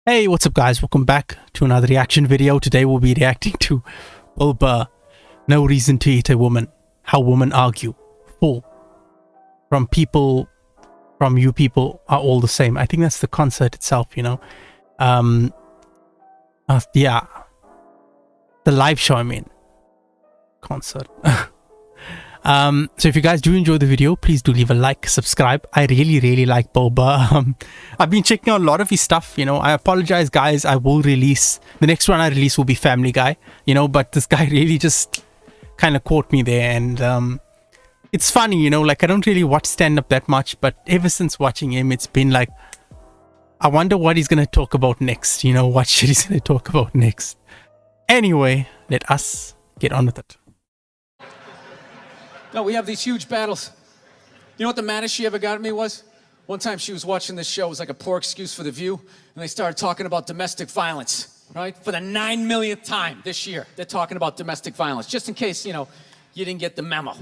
Hey, what's up guys? Welcome back to another reaction video. Today we'll be reacting to Burr, No Reason to Hit a Woman, How Women Argue. Full. From you people are all the same. I think that's the concert itself, you know. Yeah. The live show, I mean. Concert. So if you guys do enjoy the video, please do leave a like, subscribe. I really like Burr. I've been checking out a lot of his stuff, you know. I apologize guys, I will release the next one I release will be Family Guy, you know, but this guy really just kind of caught me there. And it's funny, you know, like I don't really watch stand-up that much, but ever since watching him, it's been like, I wonder what he's gonna talk about next, you know, what shit he's gonna talk about next. Anyway, let us get on with it. No, we have these huge battles. You know what the maddest she ever got at me was? One time she was watching this show, it was like a poor excuse for The View, and they started talking about domestic violence, right? For the 9 millionth time this year, they're talking about domestic violence, just in case, you know, you didn't get the memo,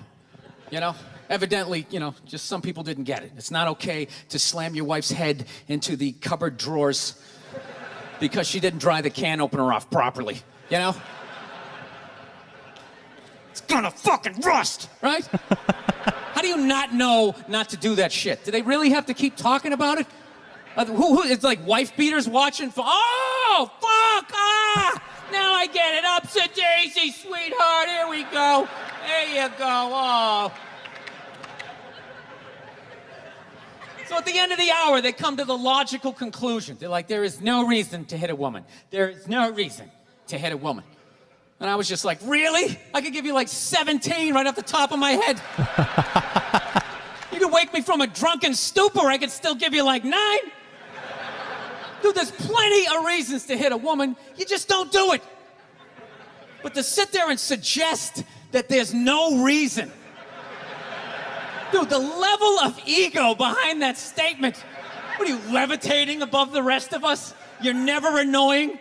you know? Evidently, you know, just some people didn't get it. It's not okay to slam your wife's head into the cupboard drawers because she didn't dry the can opener off properly, you know? It's gonna fucking rust, right? How do you not know not to do that shit? Do they really have to keep talking about it? It's like wife beaters watching for, oh, fuck, now I get it, ups a daisy, sweetheart, here we go. There you go, oh. So at the end of the hour, they come to the logical conclusion. They're like, there is no reason to hit a woman. There is no reason to hit a woman. And I was just like, really? I could give you like 17 right off the top of my head. You could wake me from a drunken stupor, I could still give you like 9. Dude, there's plenty of reasons to hit a woman, you just don't do it. But to sit there and suggest that there's no reason. Dude, the level of ego behind that statement. What are you, levitating above the rest of us? You're never annoying?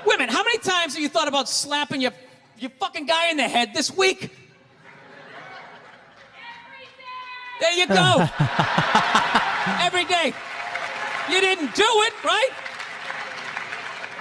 Women, how many times have you thought about slapping your fucking guy in the head this week? There you go. Every day. You didn't do it, right?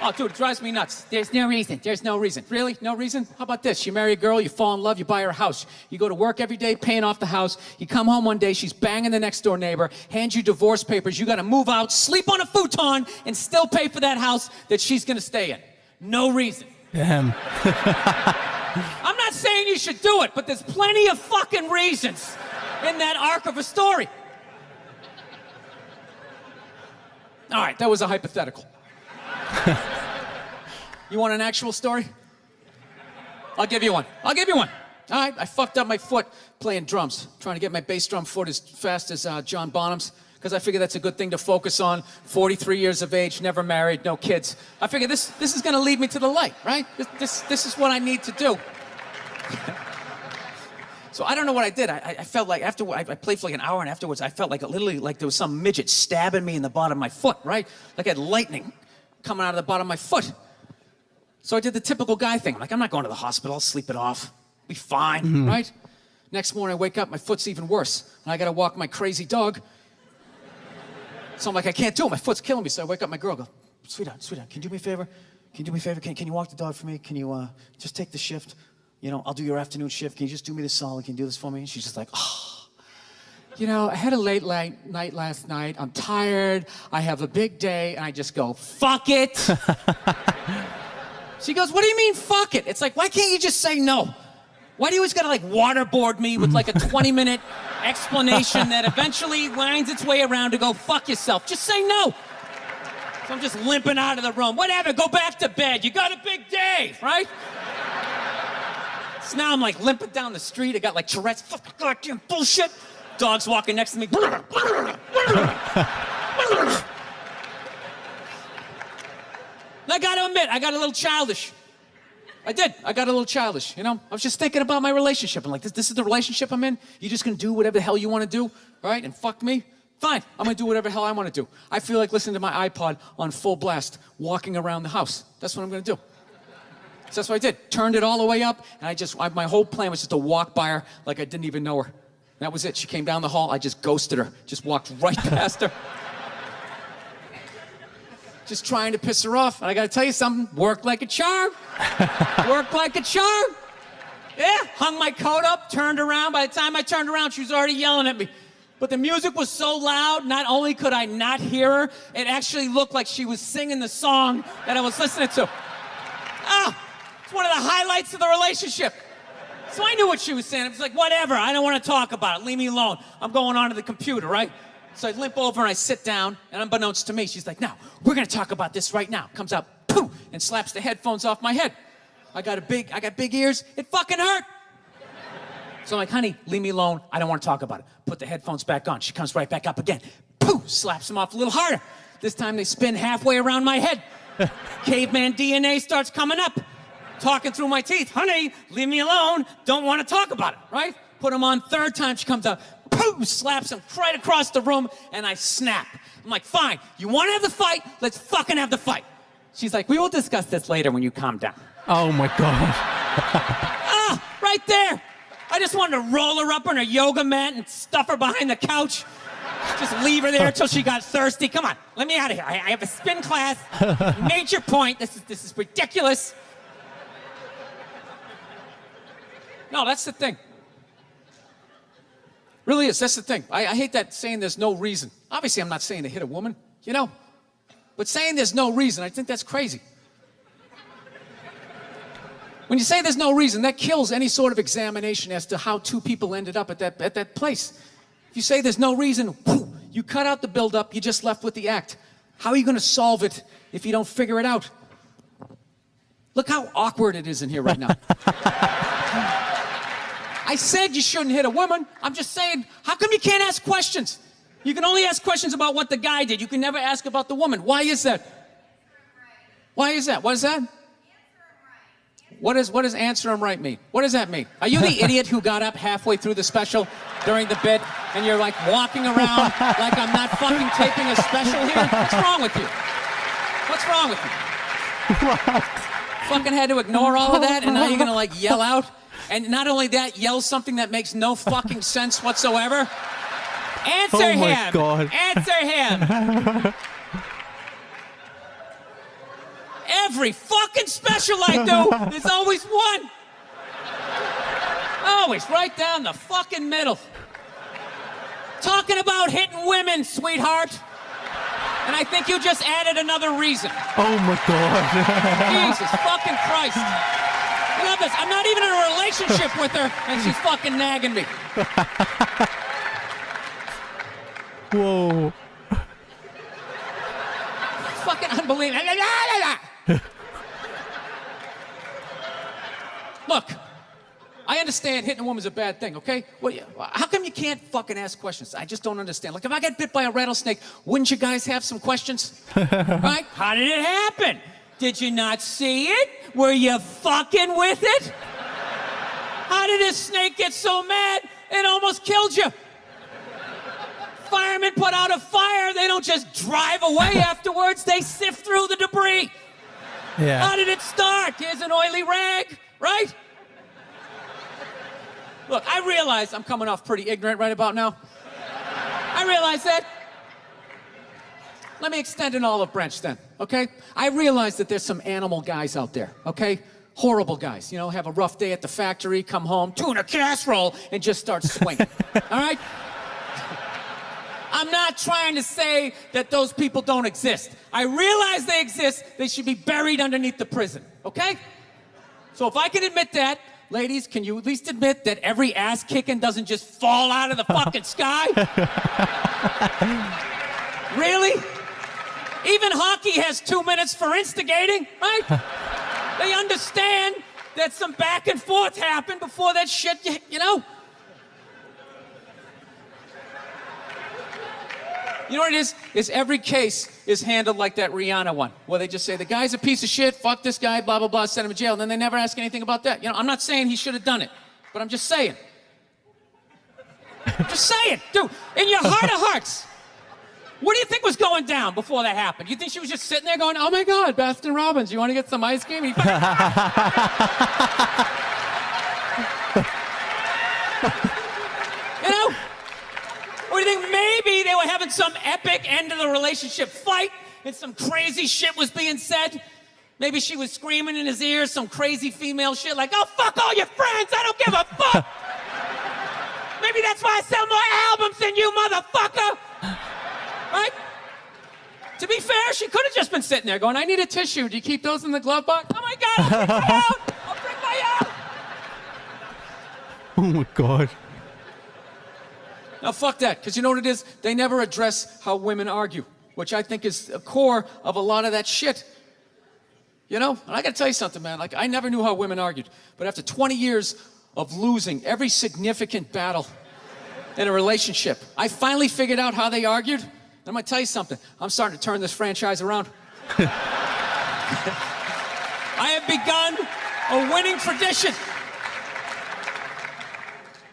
Oh, dude, it drives me nuts. There's no reason. There's no reason. Really? No reason? How about this? You marry a girl, you fall in love, you buy her a house. You go to work every day, paying off the house. You come home one day, she's banging the next door neighbor, hands you divorce papers. You got to move out, sleep on a futon, and still pay for that house that she's going to stay in. No reason. Damn. I'm not saying you should do it, but there's plenty of fucking reasons in that arc of a story. All right, that was a hypothetical. You want an actual story? I'll give you one. I'll give you one. All right, I fucked up my foot playing drums, trying to get my bass drum foot as fast as John Bonham's, because I figure that's a good thing to focus on. 43 years of age, never married, no kids. I figure this is gonna lead me to the light, right? This is what I need to do. So I don't know what I did. I felt like after I played for like an hour, and afterwards I felt like literally like there was some midget stabbing me in the bottom of my foot, right? Like I had lightning coming out of the bottom of my foot. So I did the typical guy thing. I'm like, I'm not going to the hospital, I'll sleep it off. Be fine, right? Next morning I wake up, my foot's even worse. And I gotta walk my crazy dog. So I'm like, I can't do it, my foot's killing me. So I wake up my girl, go, sweetheart, can you do me a favor? Can you do me a favor? Can you walk the dog for me? Can you just take the shift? You know, I'll do your afternoon shift. Can you just do me this solid? Can you do this for me? And she's just like, oh. You know, I had a late night last night. I'm tired. I have a big day. And I just go, fuck it. She goes, what do you mean, fuck it? It's like, why can't you just say no? Why do you always gotta like waterboard me with like a 20-minute explanation that eventually winds its way around to go, fuck yourself? Just say no. So I'm just limping out of the room. Whatever, go back to bed. You got a big day, right? So now I'm like limping down the street. I got like Tourette's, fucking goddamn bullshit. Dog's walking next to me. And I gotta admit, I got a little childish. I did. I got a little childish, you know? I was just thinking about my relationship. I'm like, this is the relationship I'm in? You're just gonna do whatever the hell you wanna do, right? And fuck me? Fine, I'm gonna do whatever the hell I wanna do. I feel like listening to my iPod on full blast, walking around the house. That's what I'm gonna do. So that's what I did. Turned it all the way up, and my whole plan was just to walk by her like I didn't even know her. That was it. She came down the hall, I just ghosted her. Just walked right past her. just trying to piss her off. And I gotta tell you something, worked like a charm. Worked like a charm. Yeah, hung my coat up, turned around. By the time I turned around, she was already yelling at me. But the music was so loud, not only could I not hear her, it actually looked like she was singing the song that I was listening to. It's one of the highlights of the relationship. So I knew what she was saying. I was like, whatever, I don't want to talk about it. Leave me alone. I'm going onto the computer, right? So I limp over and I sit down, and unbeknownst to me, she's like, now, we're going to talk about this right now. Comes out, poof, and slaps the headphones off my head. I got big ears. It fucking hurt. So I'm like, honey, leave me alone. I don't want to talk about it. Put the headphones back on. She comes right back up again. Poof, slaps them off a little harder. This time they spin halfway around my head. Caveman DNA starts coming up. Talking through my teeth. Honey, leave me alone. Don't want to talk about it, right? Put him on third time. She comes out. Poof, slaps him right across the room, and I snap. I'm like, fine. You want to have the fight? Let's fucking have the fight. She's like, we will discuss this later when you calm down. Oh my God. Right there. I just wanted to roll her up on her yoga mat and stuff her behind the couch. Just leave her there until she got thirsty. Come on, let me out of here. I have a spin class. You made your point. This is ridiculous. No, that's the thing. Really is. That's the thing. I hate that saying there's no reason. Obviously, I'm not saying to hit a woman, you know. But saying there's no reason, I think that's crazy. When you say there's no reason, that kills any sort of examination as to how two people ended up at that place. If you say there's no reason, whoo, you cut out the build-up, you're just left with the act. How are you going to solve it if you don't figure it out? Look how awkward it is in here right now. I said you shouldn't hit a woman. I'm just saying, how come you can't ask questions? You can only ask questions about what the guy did. You can never ask about the woman. Why is that? Why is that? What is that? What does answer him right mean? What does that mean? Are you the idiot who got up halfway through the special during the bit and you're like walking around like I'm not fucking taping a special here? What's wrong with you? What's wrong with you? Fucking had to ignore all of that and now you're gonna like yell out? And not only that, yell something that makes no fucking sense whatsoever? Answer him! Oh my God. Answer him! Every fucking special I do, there's always one. Always right down the fucking middle. Talking about hitting women, sweetheart. And I think you just added another reason. Oh my God. Jesus fucking Christ. I love this. I'm not even in a relationship with her, and she's fucking nagging me. Whoa. Fucking unbelievable. Look, I understand hitting a woman's a bad thing, okay? Well, how come you can't fucking ask questions? I just don't understand. Like, if I got bit by a rattlesnake, wouldn't you guys have some questions? Right? How did it happen? Did you not see it? Were you fucking with it? How did this snake get so mad it almost killed you? Firemen put out a fire, they don't just drive away afterwards, they sift through the debris. Yeah. How did it start? Here's an oily rag, right? Look, I realize I'm coming off pretty ignorant right about now. I realize that. Let me extend an olive branch then, okay? I realize that there's some animal guys out there, okay? Horrible guys, you know, have a rough day at the factory, come home, tuna casserole, and just start swinging, all right? I'm not trying to say that those people don't exist. I realize they exist. They should be buried underneath the prison, okay? So if I can admit that, ladies, can you at least admit that every ass kicking doesn't just fall out of the fucking sky? Really? Even hockey has 2 minutes for instigating, right? They understand that some back and forth happened before that shit, you know? You know what it is? Is every case is handled like that Rihanna one, where they just say, the guy's a piece of shit, fuck this guy, blah, blah, blah, send him to jail, and then they never ask anything about that. You know, I'm not saying he should have done it, but I'm just saying. Just saying. Dude, in your heart of hearts, what do you think was going down before that happened? You think she was just sitting there going, oh my God, Baskin Robbins, you want to get some ice cream? You know? Or do you think maybe they were having having some epic end of the relationship fight and some crazy shit was being said. Maybe she was screaming in his ear some crazy female shit like, oh, fuck all your friends, I don't give a fuck. Maybe that's why I sell more albums than you, motherfucker. Right? To be fair, she could have just been sitting there going, I need a tissue. Do you keep those in the glove box? Oh my God, I'll bring my out. I'll bring my out. Oh my God. Now, fuck that, because you know what it is? They never address how women argue, which I think is the core of a lot of that shit. You know? And I gotta tell you something, man. Like, I never knew how women argued, but after 20 years of losing every significant battle in a relationship, I finally figured out how they argued. I'm gonna tell you something. I'm starting to turn this franchise around. I have begun a winning tradition.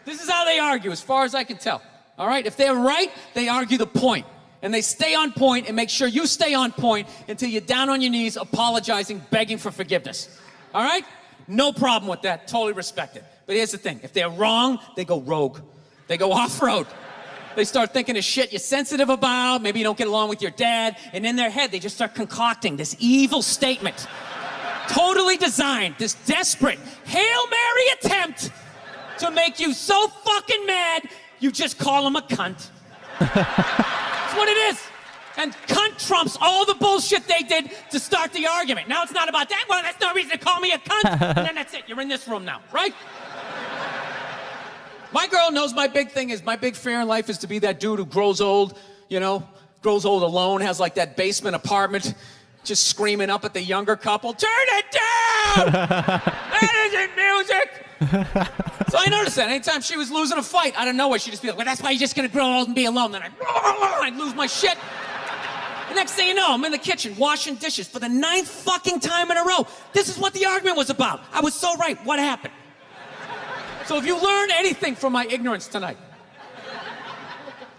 This is how they argue, as far as I can tell. All right? If they're right, they argue the point. And they stay on point and make sure you stay on point until you're down on your knees, apologizing, begging for forgiveness. All right? No problem with that. Totally respect it. But here's the thing. If they're wrong, they go rogue. They go off-road. They start thinking of shit you're sensitive about. Maybe you don't get along with your dad. And in their head, they just start concocting this evil statement. Totally designed, this desperate Hail Mary attempt to make you so fucking mad, you just call them a cunt. That's what it is. And cunt trumps all the bullshit they did to start the argument. Now it's not about that. Well, that's no reason to call me a cunt. And then that's it. You're in this room now, right? My girl knows my big thing is, my big fear in life is to be that dude who grows old, you know, grows old alone, has like that basement apartment, just screaming up at the younger couple, turn it down! That isn't music! So I noticed that anytime she was losing a fight, out of nowhere, she'd just be like, well, that's why you're just gonna grow old and be alone. Then I'd lose my shit. The next thing you know, I'm in the kitchen washing dishes for the 9th fucking time in a row. This is what the argument was about. I was so right. What happened? So if you learn anything from my ignorance tonight,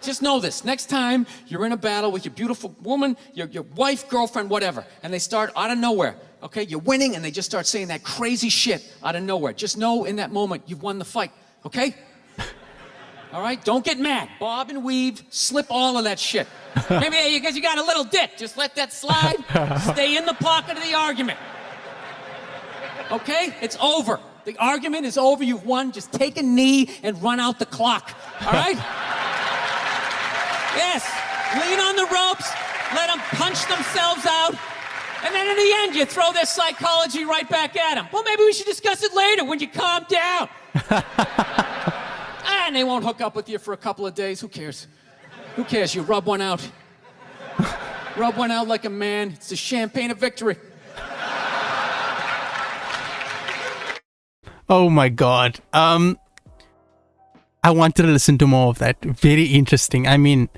just know this. Next time you're in a battle with your beautiful woman, your wife, girlfriend, whatever, and they start out of nowhere, okay? You're winning, and they just start saying that crazy shit out of nowhere. Just know in that moment you've won the fight, okay? All right? Don't get mad. Bob and weave, slip all of that shit. Maybe because you got a little dick. Just let that slide. Stay in the pocket of the argument. Okay? It's over. The argument is over. You've won. Just take a knee and run out the clock. All right? Yes. Lean on the ropes. Let them punch themselves out. And then in the end, you throw their psychology right back at them. Well, maybe we should discuss it later when you calm down. And they won't hook up with you for a couple of days. Who cares? Who cares? You rub one out. Rub one out like a man. It's the champagne of victory. Oh my God. I wanted to listen to more of that. Very interesting. I mean,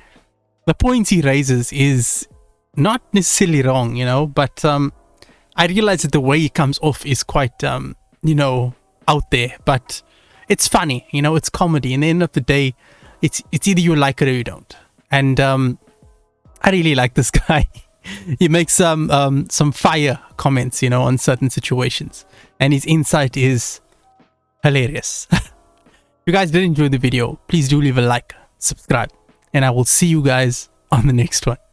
the points he raises is not necessarily wrong, you know, but I realize that the way he comes off is quite, you know, out there, but it's funny, you know, it's comedy. In the end of the day, it's either you like it or you don't. And I really like this guy. He makes some fire comments, you know, on certain situations, and his insight is hilarious. If you guys did enjoy the video, please do leave a like, subscribe, and I will see you guys on the next one.